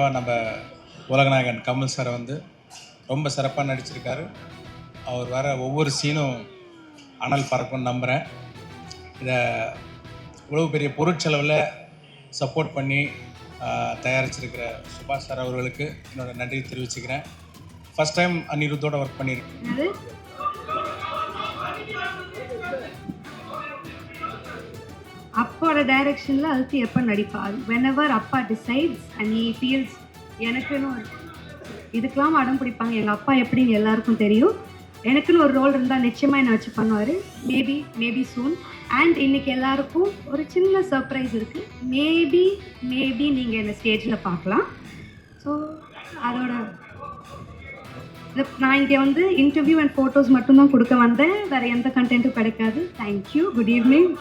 தாத்தாவாக நம்ம உலகநாயகன் கமல் சாரை வந்து ரொம்ப சிறப்பாக நடிச்சிருக்காரு. அவர் வர ஒவ்வொரு சீனும் அனல் பறக்கும்னு நம்புகிறேன். இதை இவ்வளோ பெரிய பொருட்செலவில் சப்போர்ட் பண்ணி தயாரிச்சிருக்கிற சுபாஷ் சார் அவர்களுக்கு என்னோடய நன்றி தெரிவிச்சுக்கிறேன். ஃபஸ்ட் டைம் அனிருத்தோட ஒர்க் பண்ணியிருக்கேன். அப்பாவோட டைரக்ஷனில் அடுத்து எப்போ நடிப்பார்? வெனவர் அப்பா டிசைட்ஸ் அண்ட் ஹீ ஃபீல்ஸ் எனக்குன்னு இதுக்கெல்லாம் அடம் பிடிப்பாங்க. எங்கள் அப்பா எப்படின்னு எல்லாருக்கும் தெரியும். எனக்குன்னு ஒரு ரோல் இருந்தால் நிச்சயமாக என்னை வச்சு பண்ணுவார். Maybe soon. அண்ட் இன்றைக்கி எல்லாருக்கும் ஒரு சின்ன சர்ப்ரைஸ் இருக்குது. மேபி நீங்கள் என்னை ஸ்டேஜில் பார்க்கலாம். ஸோ அதோட நான் இங்கே வந்து இன்டர்வியூ அண்ட் ஃபோட்டோஸ் மட்டும்தான் கொடுக்க வந்தேன். வேறு எந்த கண்டென்ட்டும் கிடைக்காது. தேங்க்யூ. Good evening.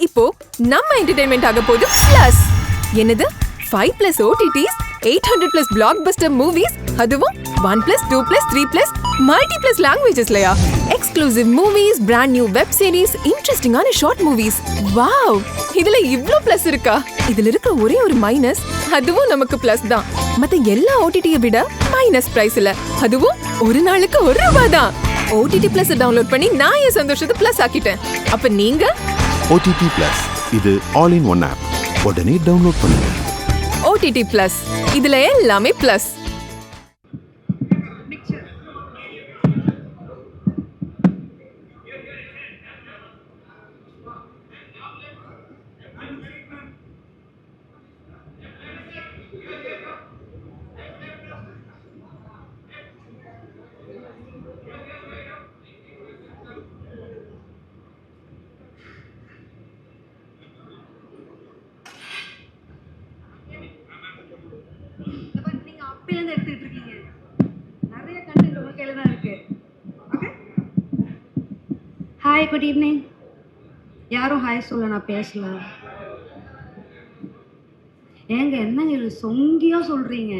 இப்போ நம்ம என்டர்டெயின்மெண்ட் ஆக போகுது பிளஸ். என்னது 5+ OTTs, 800+ பிளாக்பஸ்டர் மூவிஸ், அதுவும் 1+, 2+, 3+, மல்டி+ லாங்குவேஜஸ்லயா? Exclusive movies, brand new web series, இன்ட்ரெஸ்டிங்கான ஷார்ட் மூவிஸ். வாவ், இதுல இவ்ளோ பிளஸ் இருக்கா? இதுல இருக்க ஒரே ஒரு மைனஸ், அதுவும் நமக்கு பிளஸ் தான். மத்த எல்லா OTT-ய விட மைனஸ் பிரைஸ்ல, அதுவும் ஒரு நாளுக்கு ₹1 தான். OTT Plus டவுன்லோட் பண்ணி நான் என் சந்தோஷத்தை பிளஸ் ஆக்கிட்டேன். அப்ப நீங்க OTT Plus இது ஆல் இன் ஒன் ஆப். உடனே டவுன்லோட் பண்ணுங்க. OTT Plus இதுல எல்லாமே பிளஸ். எடுத்துட்டு இருக்கீங்க. நிறைய கண்டென்ட் உங்க கையில தான் இருக்கு. Okay, hi, good evening. யாரும் ஹாய் சொல்ல, நான் பேசல. ஏங்க என்னங்க இது சொங்கியா சொல்றீங்க?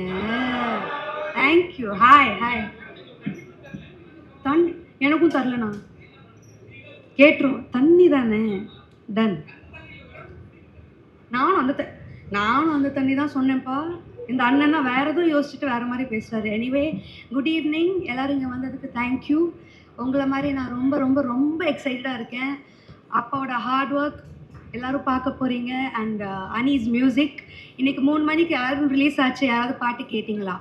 தேங்க்யூ. ஹாய். தண்ணி எனக்கும் தரலண்ணா. கேட்டுரும். தண்ணி தானே. டன். நானும் அந்த தண்ணி தான் சொன்னேன்ப்பா. இந்த அண்ணன் தான் வேறு எதுவும் யோசிச்சுட்டு வேறு மாதிரி பேசுகிறாரு. Anyway, good evening. எல்லோரும் இங்கே வந்ததுக்கு தேங்க்யூ. உங்களை மாதிரி நான் ரொம்ப ரொம்ப ரொம்ப எக்ஸைட்டடாக இருக்கேன். அப்பாவோட ஹார்ட் ஒர்க் எல்லோரும் பார்க்க போகிறீங்க. And Anees music. இன்றைக்கி 3 மணிக்கு ஆல்பம் ரிலீஸ் ஆச்சு. யாராவது பாட்டு கேட்டிங்களா?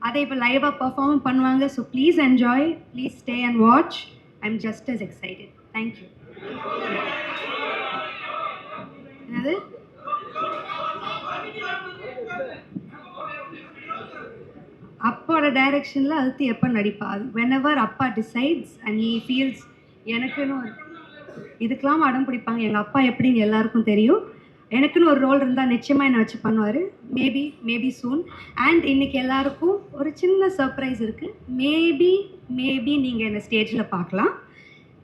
அதை இப்போ லைவாக பர்ஃபார்ம் பண்ணுவாங்க. So please enjoy. Please stay and watch. I am just as excited. Thank you. என்னது? அப்பாவோட டைரக்ஷனில் அடுத்து எப்போ நடிப்பார்? வெனவர் அப்பா டிசைட்ஸ் அண்ட் ஹீ ஃபீல்ஸ் எனக்குன்னு இதுக்கெல்லாம் அடம் பிடிப்பாங்க. எங்கள் அப்பா எப்படின்னு எல்லாருக்கும் தெரியும். எனக்குன்னு ஒரு ரோல் இருந்தால் நிச்சயமாக என்னை வச்சு பண்ணுவார். Maybe soon. அண்ட் இன்றைக்கி எல்லாருக்கும் ஒரு சின்ன சர்ப்ரைஸ் இருக்குது. மேபி நீங்கள் என்னை ஸ்டேஜில் பார்க்கலாம்.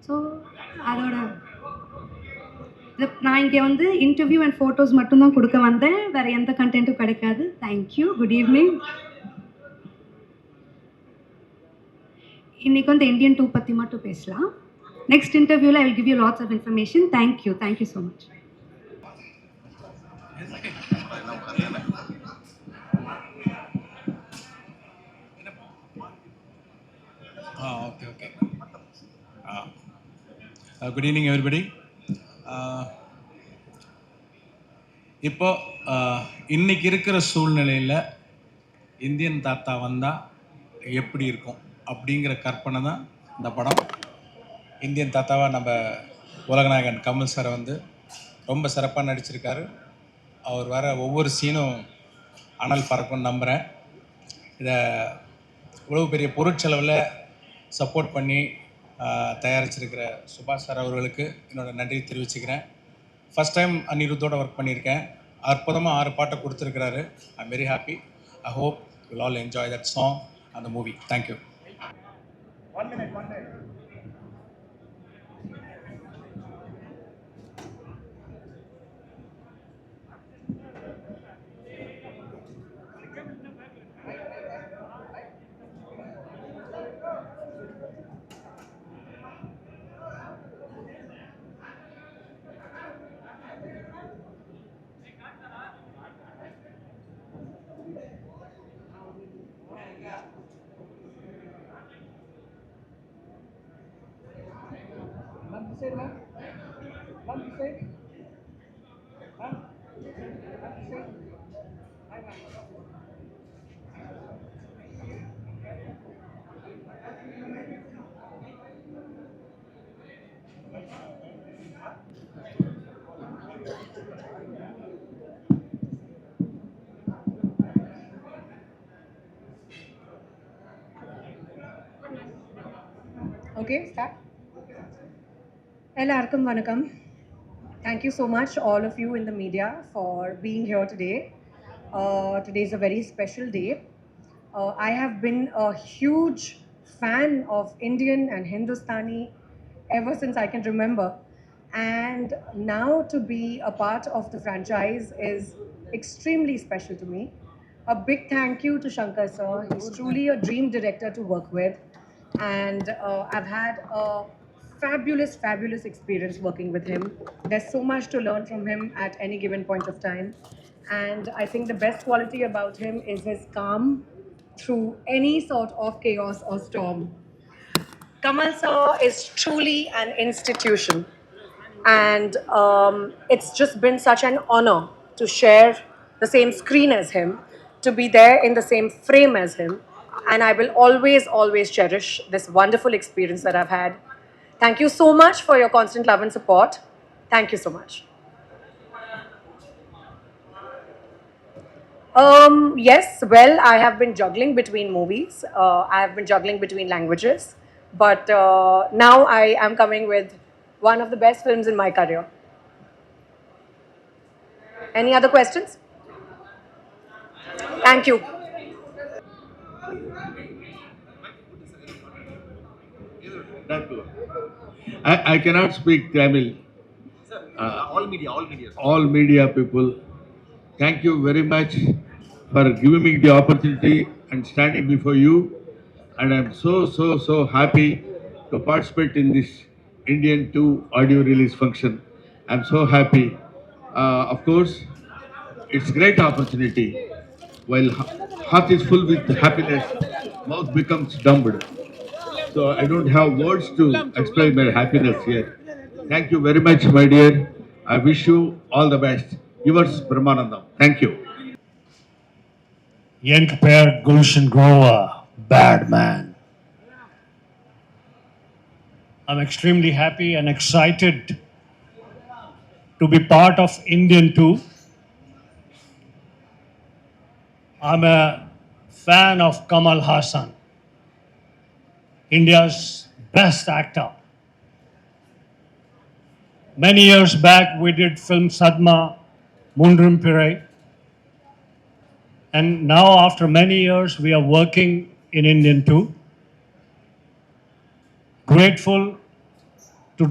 ஸோ அதோட நான் இங்கே வந்து இன்டர்வியூ அண்ட் ஃபோட்டோஸ் மட்டும்தான் கொடுக்க வந்தேன். வேறு எந்த கண்டென்ட்டும் கிடைக்காது. தேங்க்யூ. Good evening. இன்றைக்கி வந்து இந்தியன் 2 பற்றி மட்டும் பேசலாம். நெக்ஸ்ட் இன்டர்வியூவில் I will give you lots of information. Thank you so much. Okay. Good evening everybody. இப்போ இன்னைக்கு இருக்கிற சூழ்நிலையில் இந்தியன் தாத்தா வந்தால் எப்படி இருக்கும் அப்படிங்கிற கற்பனை தான் இந்த படம். இந்தியன் தாத்தாவாக நம்ம உலகநாயகன் கமல் சாரை வந்து ரொம்ப சிறப்பாக நடிச்சிருக்காரு. அவர் வர ஒவ்வொரு சீனும் அனல் பறக்கும்னு நம்புகிறேன். இதை இவ்வளோ பெரிய பொருட்செலவில் சப்போர்ட் பண்ணி தயாரிச்சிருக்கிற சுபாஷ் சார் அவர்களுக்கு என்னோடய நன்றி தெரிவிச்சுக்கிறேன். ஃபஸ்ட் டைம் அனிருத்தோட ஒர்க் பண்ணியிருக்கேன். அற்புதமாக 6 பாட்டை கொடுத்துருக்கிறாரு. I am very happy. I hope you all enjoy that song அந்த மூவி. தேங்க்யூ. Okay, start. எல்லாருக்கும் வணக்கம். Thank you so much, all of you in the media, for being here today. Today is a very special day. I have been a huge fan of Indian and Hindustani ever since I can remember. And now to be a part of the franchise is extremely special to me. A big thank you to Shankar sir. He's truly a dream director to work with. And I've had a fabulous experience working with him. There's so much to learn from him at any given point of time. And I think the best quality about him is his calm through any sort of chaos or storm. Kamal sir is truly an institution. And it's just been such an honor to share the same screen as him, to be there in the same frame as him. And I will always cherish this wonderful experience that I've had. Thank you so much for your constant love and support. Thank you so much. Yes, well, I have been juggling between movies. I have been juggling between languages. But now I am coming with one of the best films in my career. Any other questions? Thank you. I cannot speak Tamil. All media people, thank you very much for giving me the opportunity and standing before you. And I'm so happy to participate in this Indian 2 audio release function. I'm so happy. Of course, it's great opportunity. While heart is full with happiness, mouth becomes dumbed. So I don't have words to explain my happiness here. Thank you very much, my dear. I wish you all the best. Yours, Brahmanandam. Thank you. Young pair Gulshan Grover, bad man. I'm extremely happy and excited to be part of Indian 2. I'm a fan of Kamal Haasan, India's best actor. Many years back, we did film Sadma, Mundrum Pirai. And now, after many years, we are working in Indian 2. Grateful to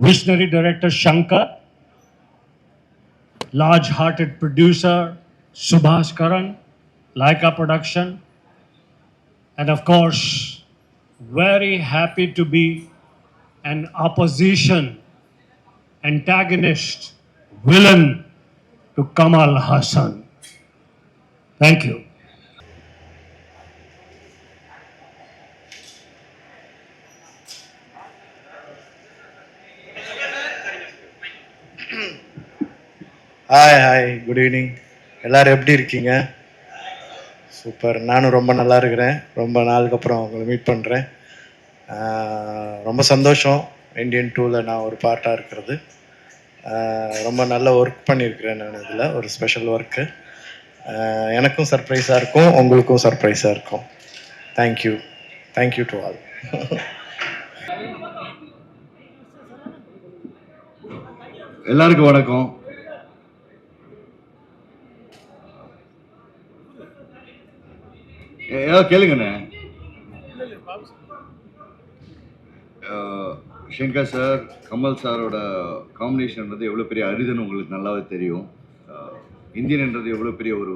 visionary director Shankar, large-hearted producer Subhash Karan, Laika Production, and of course, very happy to be an opposition, antagonist, villain to Kamal Haasan. Thank you. Hi good evening. எல்லோரும் எப்படி இருக்கீங்க? Super. நானும் ரொம்ப நல்லா இருக்கிறேன். ரொம்ப நாளுக்கு அப்புறம் உங்களை மீட் பண்ணுறேன். ரொம்ப சந்தோஷம் இந்தியன் 2ல் நான் ஒரு பார்ட்டாக இருக்கிறது. ரொம்ப நல்ல ஒர்க் பண்ணியிருக்கிறேன் நான். இதில் ஒரு ஸ்பெஷல் ஒர்க்கு எனக்கும் சர்ப்ரைஸாக இருக்கும், உங்களுக்கும் சர்ப்ரைஸாக இருக்கும். Thank you to all. எல்லாருக்கும் வணக்கம். ஏதாவது கேளுங்கண்ணே. ஷங்கர் சார், கமல் சாரோட காம்பினேஷன்ன்றது எவ்வளோ பெரிய அரிதுன்னு உங்களுக்கு நல்லாவே தெரியும். இந்தியன்ன்றது எவ்வளோ பெரிய ஒரு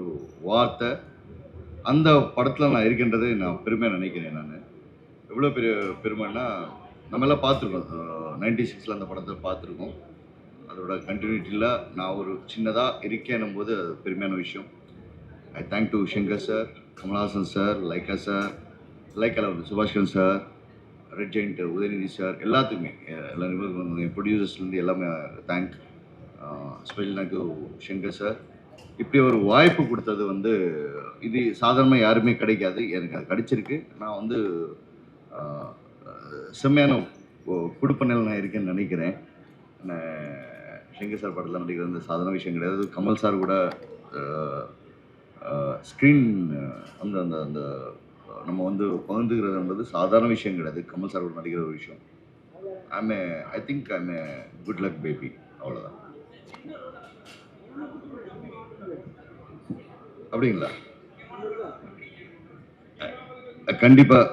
வார்த்தை. அந்த படத்தில் நான் இருக்கின்றதை நான் பெருமையாக நினைக்கிறேன். நான் எவ்வளோ பெரிய பெருமைன்னா, நம்மெல்லாம் பார்த்துருக்கோம். 96 அந்த படத்தை பார்த்துருக்கோம். அதோட கண்டினியூட்டியில் நான் ஒரு சின்னதாக இருக்கேன்னும் போது அது பெருமையான விஷயம். I thank to Shankar sir, Kamal Haasan sir, Lyca sir, லைக்காவில் Subaskaran sir, red giant Udhayanidhi sir எல்லாத்துக்குமே எல்லாருமே ப்ரொடியூசர்ஸ்லேருந்து எல்லாமே thank special thank you Shankar sir. இப்படி ஒரு வாய்ப்பு கொடுத்தது வந்து இது சாதாரணமாக யாருமே கிடைக்காது. எனக்கு அது கிடைச்சிருக்கு. நான் வந்து செம்மையான கொடுப்பனையில் நான் இருக்கேன்னு நினைக்கிறேன். சங்கர் சார் படத்தில் நடிக்கிறது வந்து சாதாரண விஷயம் கிடையாது. கமல் சார் கூட ஸ்க்ரீன் அந்த அந்த அந்த நம்ம வந்து பகிர்ந்துக்கிறதுன்றது சாதாரண விஷயம் கிடையாது. கமல் சார் கூட நடிக்கிற ஒரு விஷயம். I think I'm a good luck baby. அவ்வளோதான். அப்படிங்களா? கண்டிப்பாக.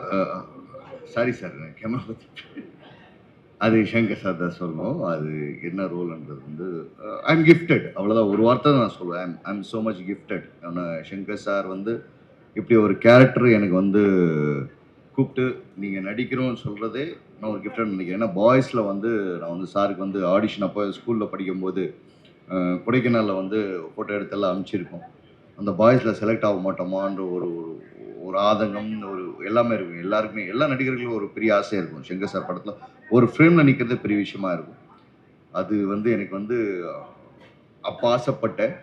சாரி சார், கேமரா பற்றி அது சங்கர் சார் தான் சொல்லணும். அது என்ன ரோல்ன்றது வந்து ஐ எம் கிஃப்டட். அவ்வளோதான், ஒரு வார்த்தை தான் நான் சொல்லுவேன். I am so much gifted. ஆனால் சங்கர் சார் வந்து இப்படி ஒரு கேரக்டர் எனக்கு வந்து கூப்பிட்டு நீங்கள் நடிக்கிறோன்னு சொல்கிறதே நான் ஒரு கிஃப்டட் நினைக்கிறேன். ஏன்னா பாய்ஸில் வந்து நான் வந்து சாருக்கு வந்து ஆடிஷன் அப்போ ஸ்கூலில் படிக்கும்போது கொடைக்கானலில் வந்து ஃபோட்டோ எடுத்தெல்லாம் அனுப்பிச்சிருக்கோம். அந்த பாய்ஸில் செலக்ட் ஆக மாட்டோமான்ற ஒரு ஒரு ஆதங்கம், ஒரு எல்லாமே இருக்கும். எல்லாருக்குமே, எல்லா நடிகர்களுக்கும் ஒரு பெரிய ஆசையாக இருக்கும். சங்கர் சார் படத்தில் ஒரு ஃப்ரேமில் நிற்கிறது பெரிய விஷயமா இருக்கும். அது வந்து எனக்கு வந்து அப்போ ஆசைப்பட்டேன்.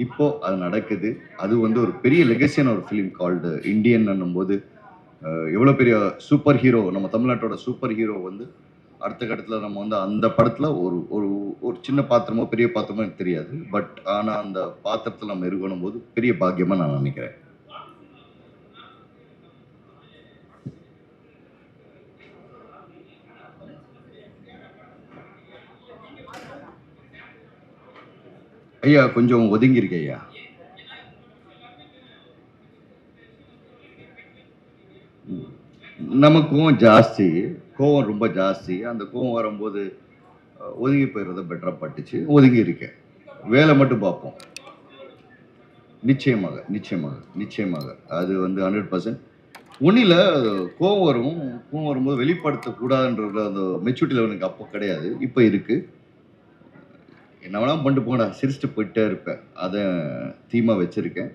இப்போது அது நடக்குது. அது வந்து ஒரு பெரிய லெகசியான ஒரு ஃபிலிம் கால்டு இந்தியன் என்னும்போது எவ்வளோ பெரிய சூப்பர் ஹீரோ, நம்ம தமிழ்நாட்டோட சூப்பர் ஹீரோ வந்து அடுத்த கட்டத்தில் நம்ம வந்து அந்த படத்தில் ஒரு ஒரு ஒரு சின்ன பாத்திரமோ பெரிய பாத்திரமோ எனக்கு தெரியாது. பட் ஆனால் அந்த பாத்திரத்தில் நம்ம இருக்கணும் போது பெரிய பாக்கியமாக நான் நினைக்கிறேன். ஐயா கொஞ்சம் ஒதுங்கியிருக்க ஐயா. நமக்கும் ஜாஸ்தி கோவம், ரொம்ப ஜாஸ்தி. அந்த கோவம் வரும்போது ஒதுங்கி போயிடுறத பெட்டராக பட்டுச்சு. ஒதுங்கி இருக்கேன். வேலை மட்டும் பார்ப்போம். நிச்சயமாக நிச்சயமாக நிச்சயமாக அது வந்து 100%. ஒன்றில் கோவம் வரும். கோவம் வரும்போது வெளிப்படுத்தக்கூடாதுன்ற அந்த மெச்சூரிட்டி லெவல் எனக்கு அப்போ கிடையாது. இப்போ இருக்குது. என்ன வேணால் பண்ணிட்டு போங்கடா, சிரிச்சுட்டு போயிட்டே இருப்பேன். அதை தீமாக வச்சுருக்கேன்.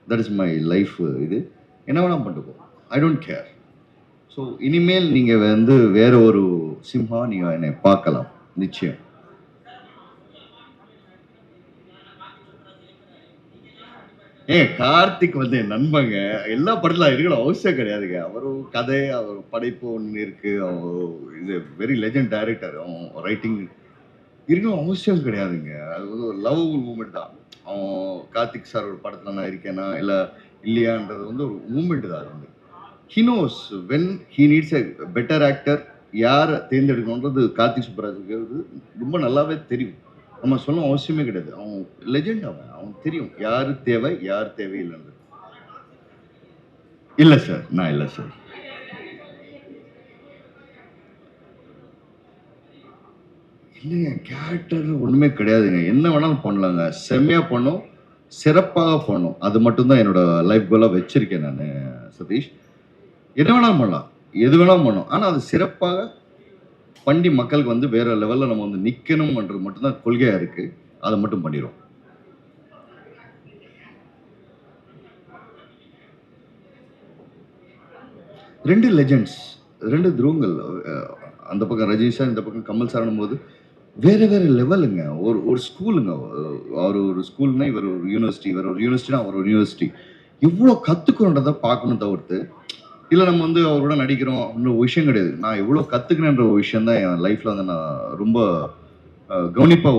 That is my life. இது என்ன வேணால் பண்ணிட்டு போ, ஐ டோன்ட் கேர். ஸோ இனிமேல் நீங்கள் வந்து வேற ஒரு சிம்ஹா நீங்கள் என்னை பார்க்கலாம் நிச்சயம். கார்த்திக் வந்து என் நண்பங்க. எல்லா படத்தில் இருக்கணும் அவசியம் கிடையாதுங்க. அவரும் கதை, அவர் படைப்பு ஒன்று இருக்குது. அவர் இது வெரி லெஜண்ட் டைரக்டர். அவன் ரைட்டிங் இருக்கணும் அவசியம் கிடையாதுங்க. அது வந்து ஒரு லவ் மூமெண்ட் தான். அவன் கார்த்திக் சார் ஒரு படத்தில் நான் இருக்கேனா இல்லை இல்லையான்றது வந்து ஒரு மூமெண்ட் தான். அது வந்து he knows when he needs a better actor, யாரை தேர்ந்தெடுக்கணுன்றது கார்த்திக் சுப்பராஜுக்கு ரொம்ப நல்லாவே தெரியும். நம்ம சொல்ல அவசியமே கிடையாது. அவன் லெஜெண்ட். அவன் தெரியும் யார் தேவை யார் தேவையில்லைன்றது. இல்லை சார், நான் இல்லை சார். இல்லைங்க, கேரக்டர் ஒன்றுமே கிடையாதுங்க. என்ன வேணாலும் பண்ணலாங்க. செம்மையாக பண்ணோம், சிறப்பாக பண்ணோம். அது மட்டும்தான் என்னோட லைஃப் கோலாக வச்சுருக்கேன் நான் சதீஷ். என்ன வேணாலும் பண்ணலாம், எது வேணாலும் பண்ணோம். ஆனால் அது சிறப்பாக பண்ணி மக்களுக்கு வந்து வேற லெவலில் நம்ம வந்து நிற்கணும்ன்றது மட்டும்தான் கொள்கையாக இருக்குது. அதை மட்டும் பண்ணிடுவோம். ரெண்டு லெஜெண்ட்ஸ், ரெண்டு துருவங்கள். அந்த பக்கம் ரஜினி சார், இந்த பக்கம் கமல் சார்னும் போது வேற வேற லெவலுங்க. ஒரு ஸ்கூலுங்க. அவர் ஒரு ஸ்கூல்னா இவர் ஒரு யூனிவர்சிட்டி, இவர் ஒரு யூனிவர்சிட்டினா அவர் ஒரு யூனிவர்சிட்டி. எவ்வளோ கற்றுக்கணுன்றதை பார்க்கணும் தவிர்த்து இல்லை நம்ம வந்து அவரோட நடிக்கிறோம் அப்படின்ற விஷயம் கிடையாது. நான் எவ்வளோ கற்றுக்கிறேன்ற ஒரு விஷயம் தான் என் லைஃப்பில் வந்து நான் ரொம்ப கவனிப்பாக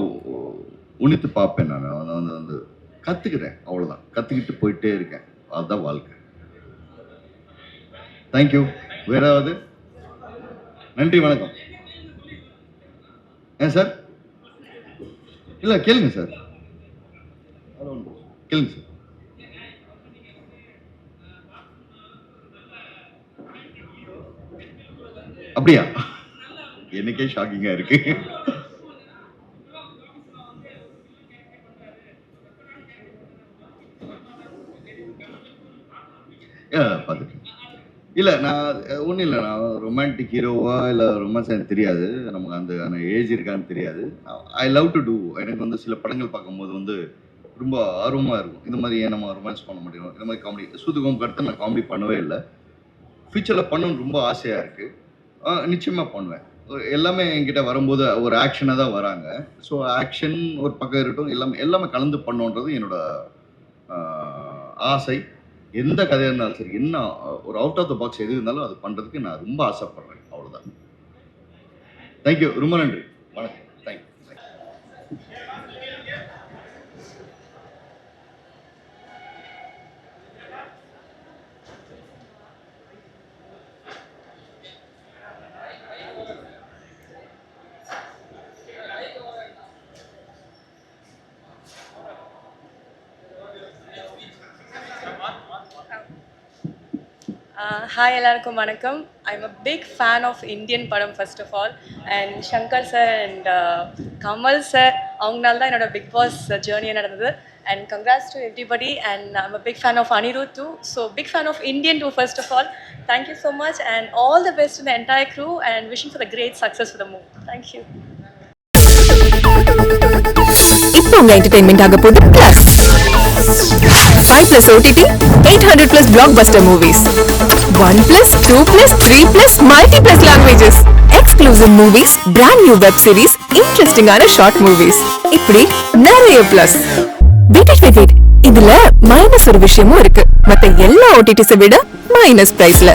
உணித்து பார்ப்பேன். நான் வந்து கற்றுக்கிறேன், அவ்வளோதான். கற்றுக்கிட்டு போயிட்டே இருக்கேன். அதுதான் வாழ்க்கை. தேங்க்யூ. வேறாவது? நன்றி, வணக்கம். ஏன் சார்? இல்லை கேளுங்க சார், கேளுங்க சார். அப்படியா? எனக்கே ஷாக்கிங்காக இருக்கு. பார்த்துட்டு இல்லை, நான் ஒன்றும் இல்லை. நான் ரொமான்டிக் ஹீரோவா இல்லை ரொமான்ஸ் எனக்கு தெரியாது. நமக்கு அந்த ஏஜ் இருக்கான்னு தெரியாது. I love to do. எனக்கு வந்து சில படங்கள் பார்க்கும்போது வந்து ரொம்ப ஆர்வமாக இருக்கும். இந்த மாதிரி ஏன் நம்ம ரொமான்ஸ் பண்ண முடியும், இந்த மாதிரி காமெடி. சூதுகம் கடுத்து நான் காமெடி பண்ணவே இல்லை. ஃபியூச்சரில் பண்ணணும்னு ரொம்ப ஆசையாக இருக்குது. நிச்சயமாக பண்ணுவேன். எல்லாமே என்கிட்ட வரும்போது ஒரு ஆக்ஷனாக தான் வராங்க. ஸோ ஆக்ஷன் ஒரு பக்கம் இருக்கட்டும், எல்லாமே கலந்து பண்ணோன்றது என்னோட ஆசை. எந்த கதையாக இருந்தாலும் சரி, என்ன ஒரு அவுட் ஆஃப் த பாக்ஸ் எது இருந்தாலும் அது பண்ணுறதுக்கு நான் ரொம்ப ஆசைப்படுறேன். அவ்வளோதான். தேங்க்யூ, ரொம்ப நன்றி, வணக்கம், தேங்க்யூ. ஹாய் எல்லாருக்கும் வணக்கம். I'm a big fan of Indian படம் first of all. And Shankar sir and Kamal sir அவங்களால தான் என்னோட பிக் பாஸ் ஜேர்னியே நடந்தது. And congrats to everybody. And I'm a big fan of Anirudh too. So big fan of Indian two first of all. Thank you so much and all the best to the entire crew and wishing for the great success for the movie. Thank you. இப்போ உங்க entertainment ஆக போகுது plus 5+ OTT 800+ blockbuster movies 1+, 2+, 3+, multi+ languages exclusive movies, brand new web series, interesting ஆன short movies இப்படி நிறைய plus. Wait இதுல minus ஒரு விஷயமும் இருக்கு. மத்த எல்லா ஓடிடிஸை விட மைனஸ் பிரைஸ்ல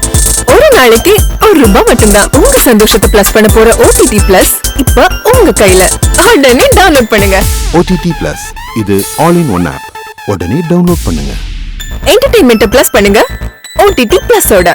ஒரு நாளைக்கு ₹1 மட்டும்தான். உங்க சந்தோஷத்தை பிளஸ் பண்ண போற OTT பிளஸ் இப்ப உங்க கையில. உடனே டவுன்லோட் பண்ணுங்க. OTT Plus இது ஆல் இன் ஒன் ஆப். உடனே டவுன்லோட் பண்ணுங்க. என்டர்டெயின்மெண்ட்டை பிளஸ் பண்ணுங்க OTT பிளஸோட.